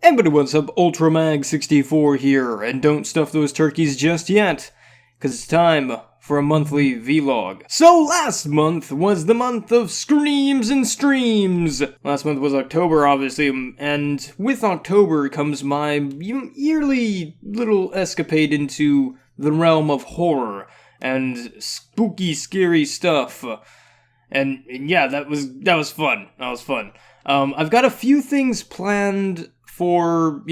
Everybody, what's up? Ultramag64 here, and don't stuff those turkeys just yet, because it's time for a monthly vlog. So last month was the month of screams and streams. Last month was October, obviously, and with October comes my yearly little escapade into the realm of horror and spooky, scary stuff. And yeah, that was fun. That was fun. I've got a few things planned for,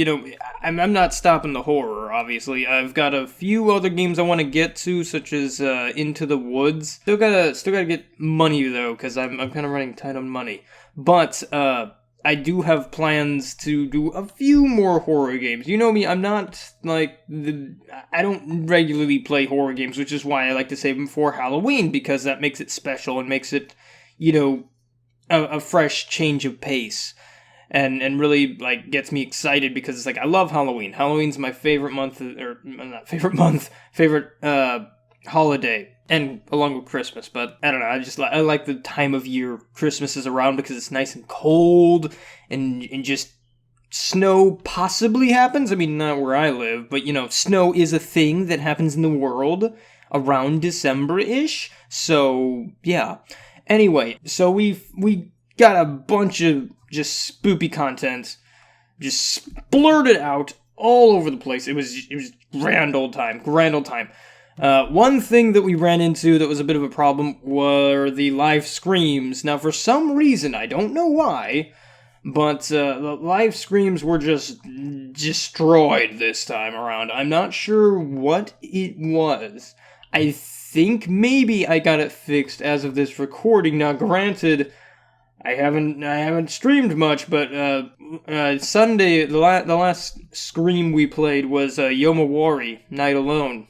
I'm not stopping the horror, obviously. I've got a few other games I want to get to, such as Into the Woods. Still gotta get money, though, because I'm kind of running tight on money. But, I do have plans to do a few more horror games. You know me, I'm not, I don't regularly play horror games, which is why I like to save them for Halloween, because that makes it special and makes it, a fresh change of pace. And really, gets me excited because it's I love Halloween. Halloween's my favorite month, or not favorite month, favorite holiday. And along with Christmas, but I don't know, I like the time of year Christmas is around because it's nice and cold, and just snow possibly happens. I mean, not where I live, but snow is a thing that happens in the world around December-ish. So, yeah. Anyway, so we got a bunch of just spoopy content, just splurted out all over the place. It was grand old time. One thing that we ran into that was a bit of a problem were the live screams. Now, for some reason, I don't know why, but the live screams were just destroyed this time around. I'm not sure what it was. I think maybe I got it fixed as of this recording. Now, granted, I haven't streamed much, but Sunday, the last scream we played was Yomawari, Night Alone.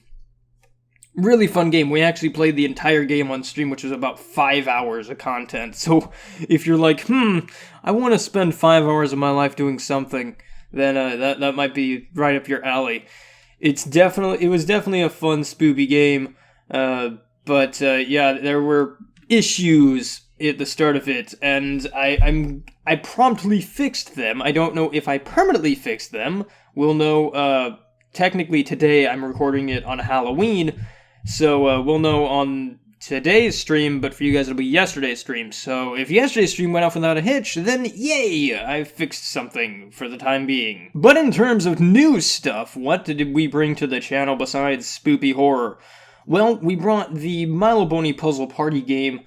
Really fun game. We actually played the entire game on stream, which was about 5 hours of content. So if you're like, I want to spend 5 hours of my life doing something, then that might be right up your alley. It was definitely a fun, spoopy game, but yeah, there were issues at the start of it, and I promptly fixed them. I don't know if I permanently fixed them. We'll know, technically today I'm recording it on Halloween, so we'll know on today's stream, but for you guys it'll be yesterday's stream. So if yesterday's stream went off without a hitch, then yay, I fixed something for the time being. But in terms of new stuff, what did we bring to the channel besides spoopy horror? Well, we brought the Milo Boni Puzzle Party game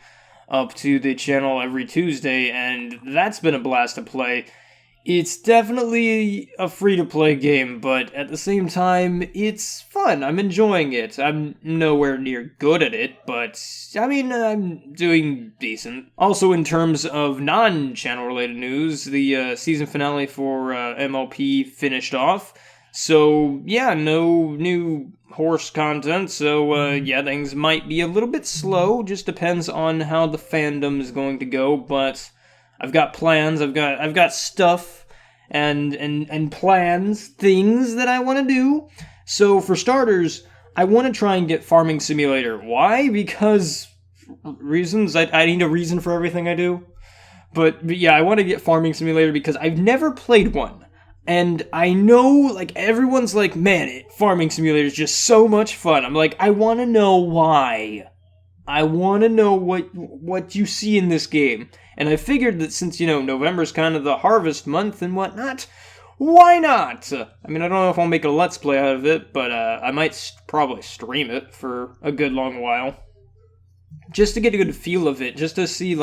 up to the channel every Tuesday, and that's been a blast to play. It's definitely a free-to-play game, but at the same time, it's fun. I'm enjoying it. I'm nowhere near good at it, but, I'm doing decent. Also, in terms of non-channel related news, the season finale for MLP finished off. So, yeah, no new horse content, so, yeah, things might be a little bit slow, just depends on how the fandom is going to go, but I've got plans, I've got stuff, and plans, things that I want to do. So, for starters, I want to try and get Farming Simulator. Why? Because reasons, I need a reason for everything I do, but yeah, I want to get Farming Simulator because I've never played one. And I know, everyone's like, man, Farming Simulator is just so much fun. I'm like, I want to know why. I want to know what you see in this game. And I figured that since, November's kind of the harvest month and whatnot, why not? I don't know if I'll make a Let's Play out of it, but I might probably stream it for a good long while. Just to get a good feel of it, just to see,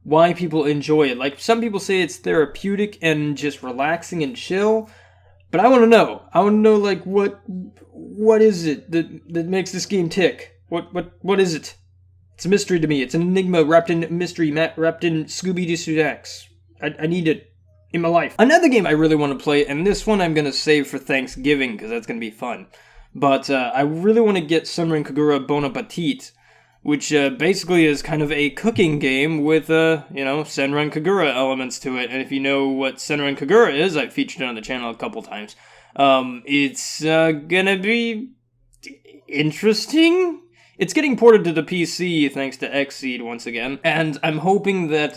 why people enjoy it. Some people say it's therapeutic and just relaxing and chill, but I want to know. I want to know, what is it that makes this game tick? What is it? It's a mystery to me. It's an enigma wrapped in mystery, wrapped in Scooby-Doo snacks. I need it in my life. Another game I really want to play, and this one I'm going to save for Thanksgiving, because that's going to be fun, but I really want to get Senran Kagura Bon Appetit, which basically is kind of a cooking game with, Senran Kagura elements to it. And if you know what Senran Kagura is, I've featured it on the channel a couple times. It's gonna be interesting. It's getting ported to the PC thanks to Xseed once again. And I'm hoping that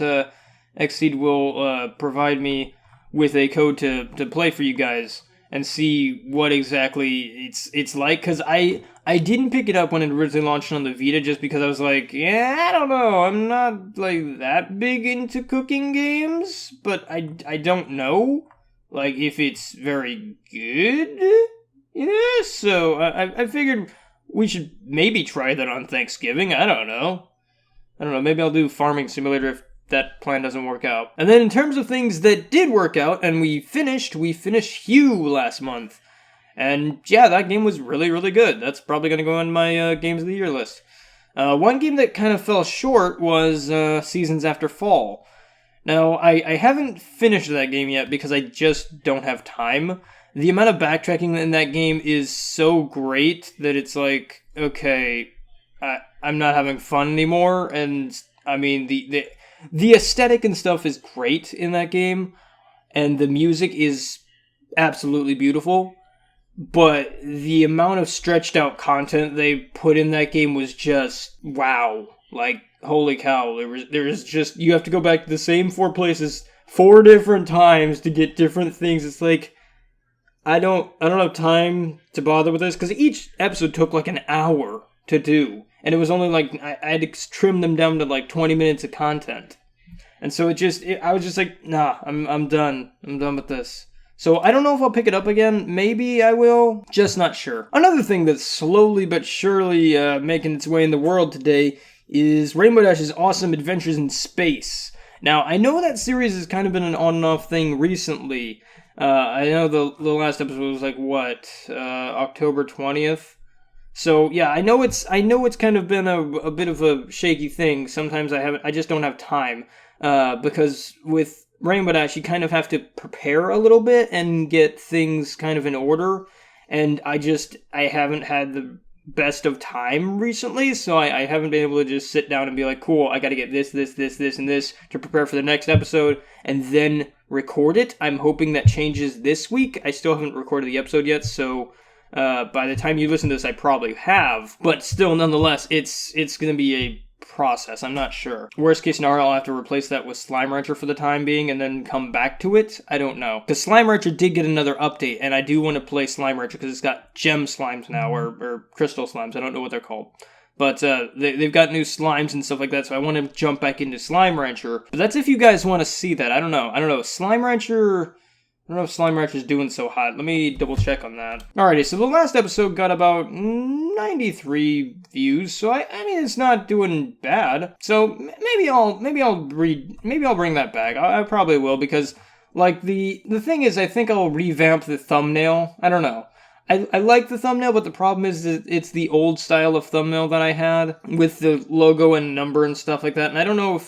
Xseed will provide me with a code to play for you guys and see what exactly it's like, because I didn't pick it up when it originally launched on the Vita just because I was like, yeah, I don't know, I'm not like that big into cooking games, but I don't know like if it's very good. Yeah, so I figured we should maybe try that on Thanksgiving. I don't know. Maybe I'll do Farming Simulator if that plan doesn't work out. And then in terms of things that did work out, and we finished Hue last month. And yeah, that game was really, really good. That's probably going to go on my Games of the Year list. One game that kind of fell short was Seasons After Fall. Now, I haven't finished that game yet because I just don't have time. The amount of backtracking in that game is so great that it's like, okay, I'm not having fun anymore. And I mean, the aesthetic and stuff is great in that game, and the music is absolutely beautiful, but the amount of stretched out content they put in that game was just wow. Like, holy cow, there's just, you have to go back to the same 4 places 4 different times to get different things. It's like, I don't have time to bother with this, because each episode took like an hour to do. And it was only like, I had to trim them down to like 20 minutes of content. And so I was just like, nah, I'm done. I'm done with this. So I don't know if I'll pick it up again. Maybe I will. Just not sure. Another thing that's slowly but surely making its way in the world today is Rainbow Dash's Awesome Adventures in Space. Now, I know that series has kind of been an on and off thing recently. I know the last episode was like, October 20th? So yeah, I know it's kind of been a bit of a shaky thing. Sometimes I just don't have time, because with Rainbow Dash you kind of have to prepare a little bit and get things kind of in order, and I haven't had the best of time recently, so I haven't been able to just sit down and be like, cool, I gotta get this, and this to prepare for the next episode, and then record it. I'm hoping that changes this week. I still haven't recorded the episode yet, so by the time you listen to this, I probably have. But still, nonetheless, it's going to be a process. I'm not sure. Worst case scenario, I'll have to replace that with Slime Rancher for the time being and then come back to it. I don't know. Because Slime Rancher did get another update, and I do want to play Slime Rancher because it's got gem slimes now, or crystal slimes. I don't know what they're called. But they've got new slimes and stuff like that, so I want to jump back into Slime Rancher. But that's if you guys want to see that. I don't know. Slime Rancher... I don't know if Slime Rancher's doing so hot. Let me double check on that. Alrighty, so the last episode got about 93 views, so I mean it's not doing bad. So maybe I'll bring that back. I probably will, because like the thing is, I think I'll revamp the thumbnail. I don't know. I like the thumbnail, but the problem is that it's the old style of thumbnail that I had with the logo and number and stuff like that. And I don't know.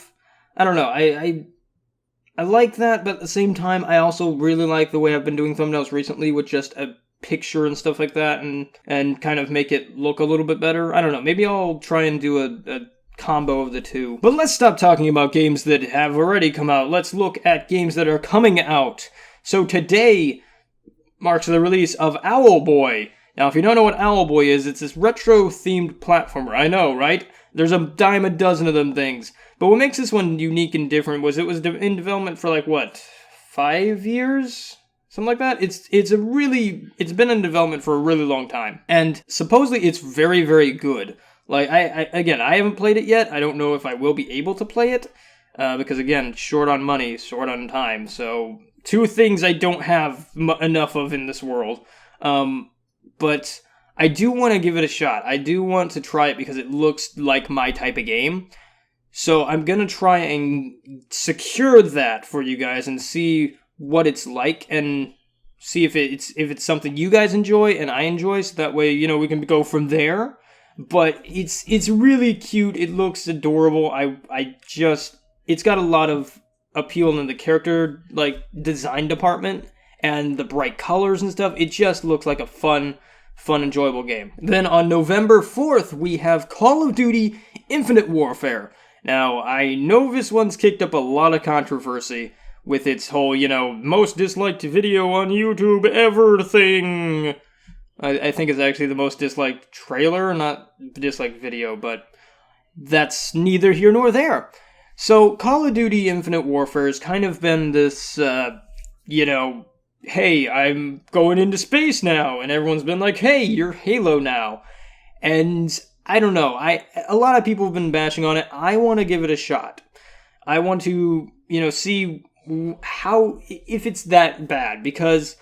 I like that, but at the same time, I also really like the way I've been doing thumbnails recently with just a picture and stuff like that, and kind of make it look a little bit better. I don't know, maybe I'll try and do a combo of the two. But let's stop talking about games that have already come out. Let's look at games that are coming out. So today marks the release of Owlboy. Now, if you don't know what Owlboy is, it's this retro-themed platformer. I know, right? There's a dime a dozen of them things. But what makes this one unique and different was it was in development for 5 years? Something like that. It's been in development for a really long time. And supposedly it's very, very good. I haven't played it yet. I don't know if I will be able to play it. Because again, short on money, short on time. So, 2 things I don't have enough of in this world. But I do want to give it a shot. I do want to try it because it looks like my type of game. So I'm going to try and secure that for you guys and see what it's like and see if it's something you guys enjoy and I enjoy, so that way, we can go from there. But it's really cute. It looks adorable. It's got a lot of appeal in the character design department and the bright colors and stuff. It just looks like a fun, enjoyable game. Then on November 4th, we have Call of Duty Infinite Warfare. Now, I know this one's kicked up a lot of controversy with its whole, most disliked video on YouTube ever thing. I think it's actually the most disliked trailer, not disliked video, but that's neither here nor there. So, Call of Duty Infinite Warfare has kind of been this hey, I'm going into space now, and everyone's been like, hey, you're Halo now. And I don't know, a lot of people have been bashing on it. I want to give it a shot. I want to, see how, if it's that bad, because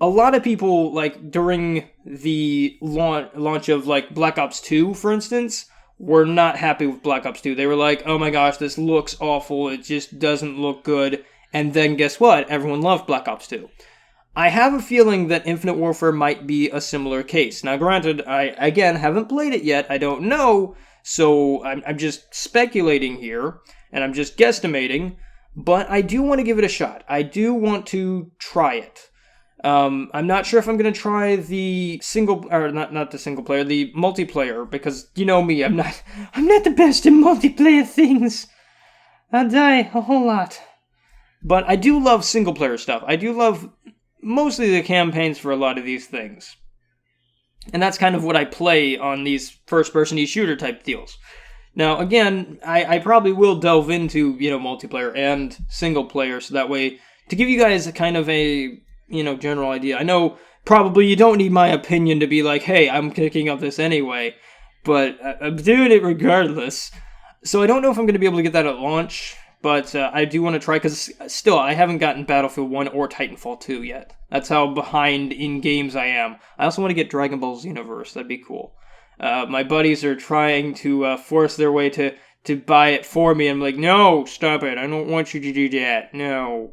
a lot of people, like, during the launch of, like, Black Ops 2, for instance, were not happy with Black Ops 2. They were like, oh my gosh, this looks awful, it just doesn't look good. And then guess what? Everyone loved Black Ops 2. I have a feeling that Infinite Warfare might be a similar case. Now, granted, I, again, haven't played it yet. I don't know, so I'm just speculating here, and I'm just guesstimating, but I do want to give it a shot. I do want to try it. I'm not sure if I'm going to try the not the single player, the multiplayer, because you know me, I'm not the best in multiplayer things. I die a whole lot. But I do love single player stuff. I do love mostly the campaigns for a lot of these things. And that's kind of what I play on these first-person shooter type deals. Now, again, I probably will delve into, multiplayer and single player, so that way, to give you guys a kind of a, general idea. I know probably you don't need my opinion to be like, hey, I'm picking up this anyway, but I'm doing it regardless. So I don't know if I'm going to be able to get that at launch, but I do want to try, because still, I haven't gotten Battlefield 1 or Titanfall 2 yet. That's how behind in games I am. I also want to get Dragon Ball Xenoverse. That'd be cool. My buddies are trying to force their way to buy it for me. I'm like, no, stop it. I don't want you to do that. No,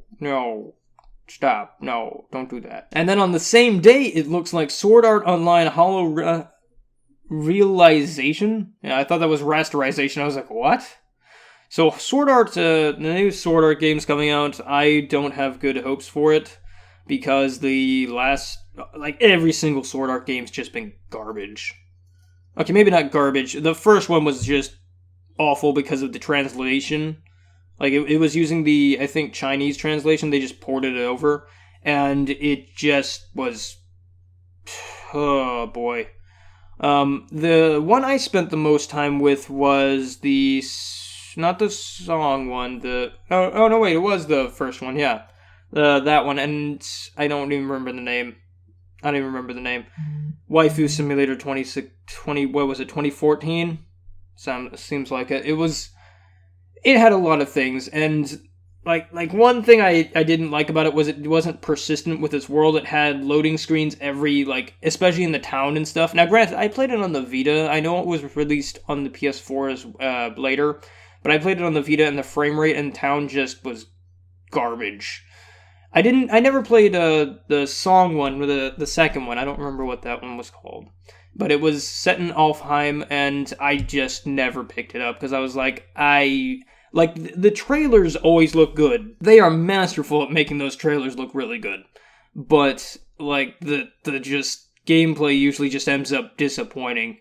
stop. No, don't do that. And then on the same day, it looks like Sword Art Online Hollow Realization. Yeah, I thought that was Rasterization. I was like, what? So Sword Art, the new Sword Art game's coming out. I don't have good hopes for it, because the last, every single Sword Art game's just been garbage. Okay, maybe not garbage. The first one was just awful because of the translation. Like, it was using the, I think, Chinese translation. They just ported it over. And it just was... Oh, boy. The one I spent the most time with was the... Not the song one. Oh, no, wait. It was the first one, yeah. That one. And I don't even remember the name. Waifu Simulator 2014? Seems like it. It had a lot of things, and like one thing I didn't like about it was it wasn't persistent with its world. It had loading screens every, especially in the town and stuff. Now, granted, I played it on the Vita. I know it was released on the PS4 as later, but I played it on the Vita, and the frame rate in town just was garbage. I never played the song one, or the second one. I don't remember what that one was called. But it was set in Alfheim, and I just never picked it up, because I was like, the trailers always look good. They are masterful at making those trailers look really good. But, the just gameplay usually just ends up disappointing.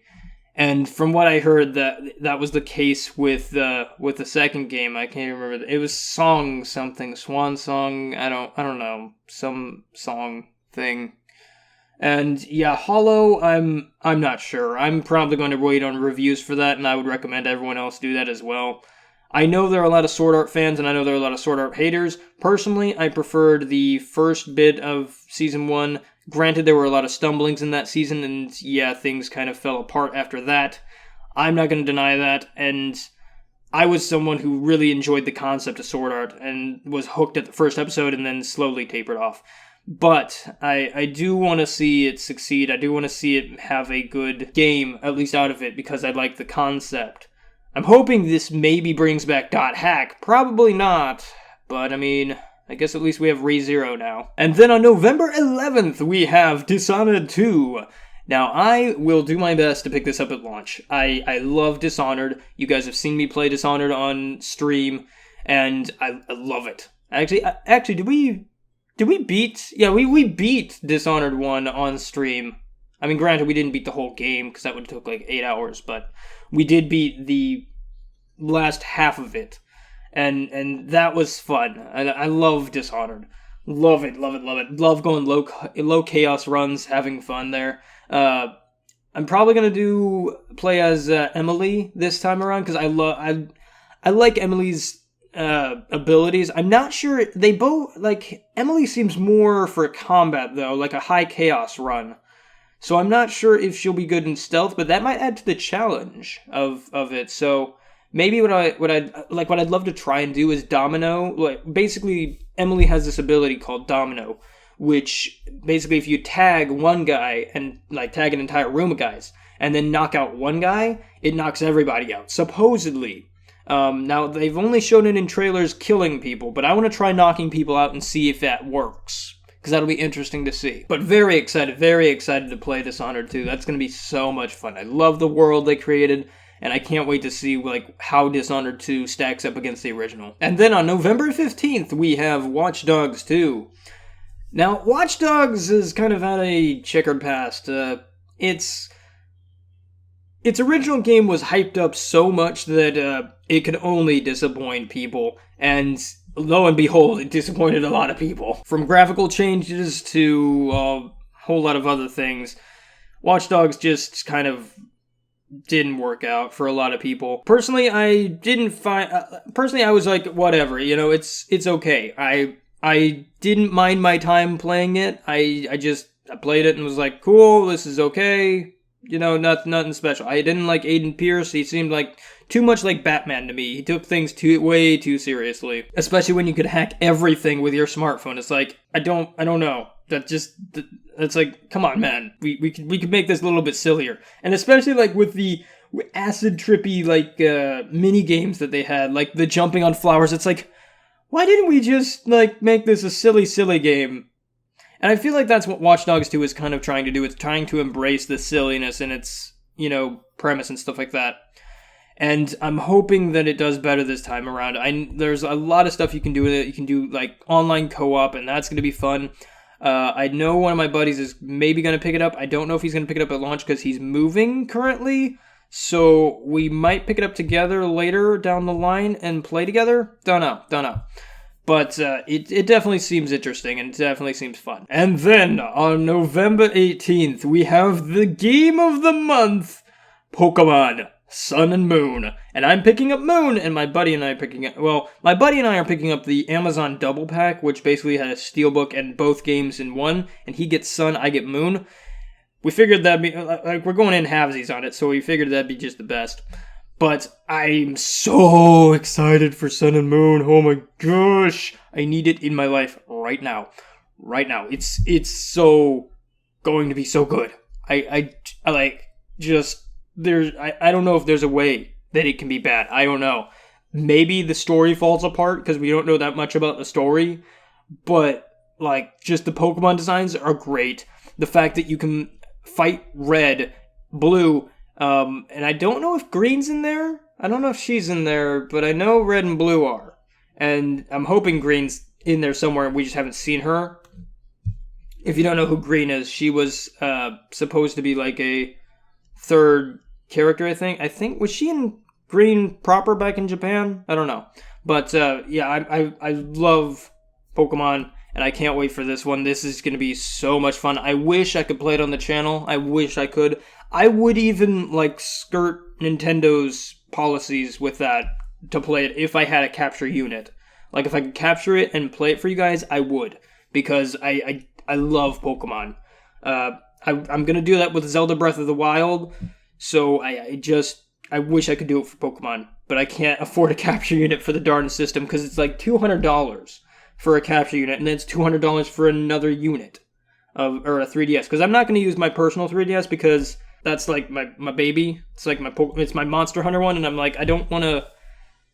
And from what I heard, that was the case with the second game. I can't remember. It was Swan Song. I don't know, some song thing. And yeah, Hollow, I'm not sure. I'm probably going to wait on reviews for that, and I would recommend everyone else do that as well. I know there are a lot of Sword Art fans, and I know there are a lot of Sword Art haters. Personally, I preferred the first bit of Season 1. Granted, there were a lot of stumblings in that season, and yeah, things kind of fell apart after that. I'm not going to deny that, and I was someone who really enjoyed the concept of Sword Art, and was hooked at the first episode, and then slowly tapered off. But I do want to see it succeed. I do want to see it have a good game, at least out of it, because I like the concept. I'm hoping this maybe brings back .hack. Probably not, but I mean, I guess at least we have ReZero now. And then on November 11th, we have Dishonored 2. Now, I will do my best to pick this up at launch. I love Dishonored. You guys have seen me play Dishonored on stream, and I love it. Actually, did we beat... Yeah, we beat Dishonored 1 on stream. I mean, granted, we didn't beat the whole game, because that would have took 8 hours, but we did beat the last half of it. And that was fun. I love Dishonored. Love it. Love going low chaos runs, having fun there. I'm probably going to play as Emily this time around, because I like Emily's abilities. I'm not sure. They both, like, Emily seems more for combat, though, like a high chaos run. So I'm not sure if she'll be good in stealth, but that might add to the challenge of it. So maybe what I'd love to try and do is Domino. Like, basically, Emily has this ability called Domino, which basically if you tag one guy and like tag an entire room of guys and then knock out one guy, it knocks everybody out, supposedly. Now, they've only shown it in trailers killing people, but I want to try knocking people out and see if that works, because that'll be interesting to see. But very excited to play Dishonored 2. That's going to be so much fun. I love the world they created, and I can't wait to see like how Dishonored 2 stacks up against the original. And then on November 15th, we have Watch Dogs 2. Now, Watch Dogs has kind of had a checkered past. Its original game was hyped up so much that it could only disappoint people, and lo and behold, it disappointed a lot of people. From graphical changes to a whole lot of other things, Watch Dogs just kind of didn't work out for a lot of people. Personally, I was like, whatever, it's okay. I didn't mind my time playing it. I played it and was like, cool, this is okay. Nothing special. I didn't like Aiden Pierce. He seemed like too much like Batman to me. He took things way too seriously. Especially when you could hack everything with your smartphone. It's like, I don't know. That's like, come on, man. We could make this a little bit sillier. And especially like with the acid trippy like mini games that they had, like the jumping on flowers. It's like, why didn't we just like make this a silly game? And I feel like that's what Watch Dogs 2 is kind of trying to do. It's trying to embrace the silliness in its, premise and stuff like that. And I'm hoping that it does better this time around. There's a lot of stuff you can do with it. You can do, like, online co-op, and that's going to be fun. I know one of my buddies is maybe going to pick it up. I don't know if he's going to pick it up at launch because he's moving currently. So we might pick it up together later down the line and play together. Don't know. But it definitely seems interesting, and it definitely seems fun. And then, on November 18th, we have the game of the month, Pokemon Sun and Moon. And I'm picking up Moon, and my buddy and I are picking up... Well, my buddy and I are picking up the Amazon Double Pack, which basically has Steelbook and both games in one. And he gets Sun, I get Moon. We figured that'd be... Like, we're going in halvesies on it, so we figured that'd be just the best. But I'm so excited for Sun and Moon. Oh my gosh. I need it in my life right now. It's so going to be so good. I don't know if there's a way that it can be bad. I don't know. Maybe the story falls apart because we don't know that much about the story. But, like, just the Pokemon designs are great. The fact that you can fight Red, Blue, and I don't know if Green's in there. I don't know if she's in there, but I know Red and Blue are. And I'm hoping Green's in there somewhere and we just haven't seen her. If you don't know who Green is, she was supposed to be like a third character, I think. Was she in Green proper back in Japan? I don't know. But yeah, I love Pokemon, and I can't wait for this one. This is going to be so much fun. I wish I could play it on the channel. I wish I could. I would even, like, skirt Nintendo's policies with that to play it if I had a capture unit. Like, if I could capture it and play it for you guys, I would. Because I love Pokemon. I'm going to do that with Zelda Breath of the Wild. So I wish I could do it for Pokemon. But I can't afford a capture unit for the darn system because it's like $200 for a capture unit. And then it's $200 for another unit. Or a 3DS. Because I'm not going to use my personal 3DS because... That's like my baby. It's like it's my Monster Hunter one, and I'm like, I don't want to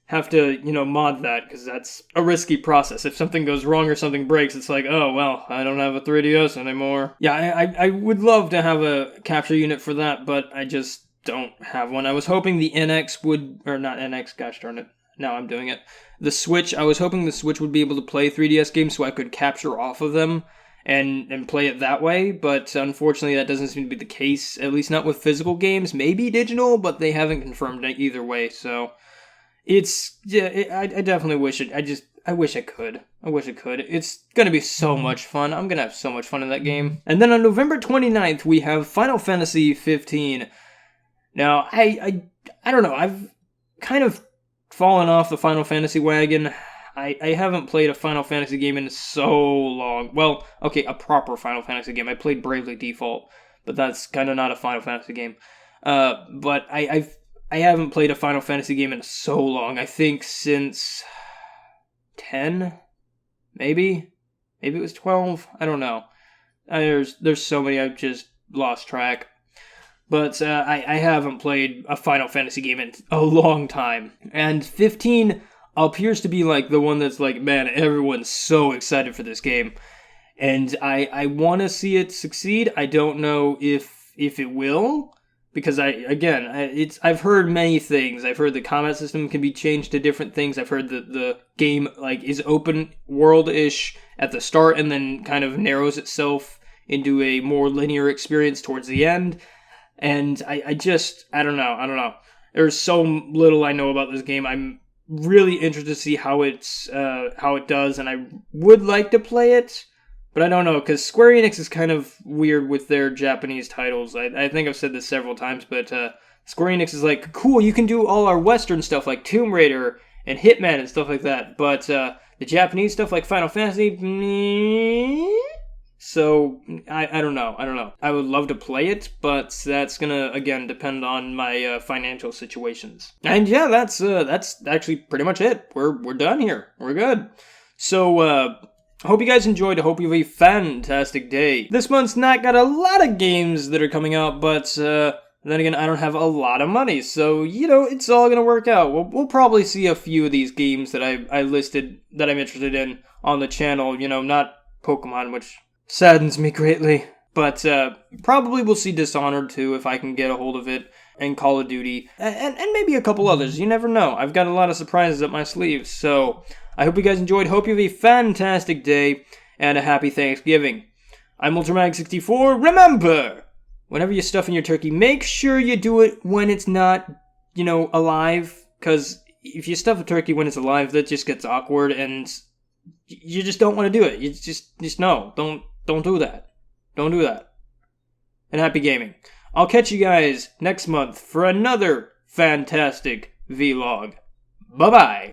have to, mod that, because that's a risky process. If something goes wrong or something breaks, it's like, oh, well, I don't have a 3DS anymore. Yeah, I would love to have a capture unit for that, but I just don't have one. I was hoping the NX would, or not NX, gosh darn it. Now I'm doing it. The Switch, I was hoping the Switch would be able to play 3DS games so I could capture off of them and play it that way, but unfortunately that doesn't seem to be the case, at least not with physical games. Maybe digital, but they haven't confirmed it either way, so I definitely wish it. I wish I could. It's gonna be so much fun. I'm gonna have so much fun in that game. And then on November 29th, we have Final Fantasy 15. Now, I don't know, I've kind of fallen off the Final Fantasy wagon. I haven't played a Final Fantasy game in so long. Well, okay, a proper Final Fantasy game. I played Bravely Default, but that's kind of not a Final Fantasy game. But I haven't played a Final Fantasy game in so long. I think since 10, maybe it was 12. I don't know. There's so many I've just lost track. But I haven't played a Final Fantasy game in a long time. And 15 appears to be like the one that's like, man, everyone's so excited for this game. And I want to see it succeed. I don't know if it will. Because I've heard many things. I've heard the combat system can be changed to different things. I've heard that the game like is open world-ish at the start and then kind of narrows itself into a more linear experience towards the end. And I don't know. There's so little I know about this game. I'm really interested to see how it does, and I would like to play it. But I don't know, because Square Enix is kind of weird with their Japanese titles. I think I've said this several times, but Square Enix is like, cool, you can do all our Western stuff like Tomb Raider and Hitman and stuff like that. But the Japanese stuff like Final Fantasy, so I don't know. I would love to play it, but that's gonna, again, depend on my financial situations. And yeah, that's actually pretty much it. We're done here. We're good. So, I hope you guys enjoyed. I hope you have a fantastic day. This month's not got a lot of games that are coming out, but then again, I don't have a lot of money, so, it's all going to work out. We'll probably see a few of these games that I listed that I'm interested in on the channel, not Pokemon, which saddens me greatly. But probably we'll see Dishonored too, if I can get a hold of it, and Call of Duty, and maybe a couple others. You never know. I've got a lot of surprises up my sleeves, so I hope you guys enjoyed. Hope you have a fantastic day and a happy Thanksgiving. I'm Ultramag64. Remember, whenever you stuff in your turkey, make sure you do it when it's not, alive. Because if you stuff a turkey when it's alive, that just gets awkward, and you just don't want to do it. You just no, don't do that. Don't do that. And happy gaming. I'll catch you guys next month for another fantastic vlog. Bye-bye.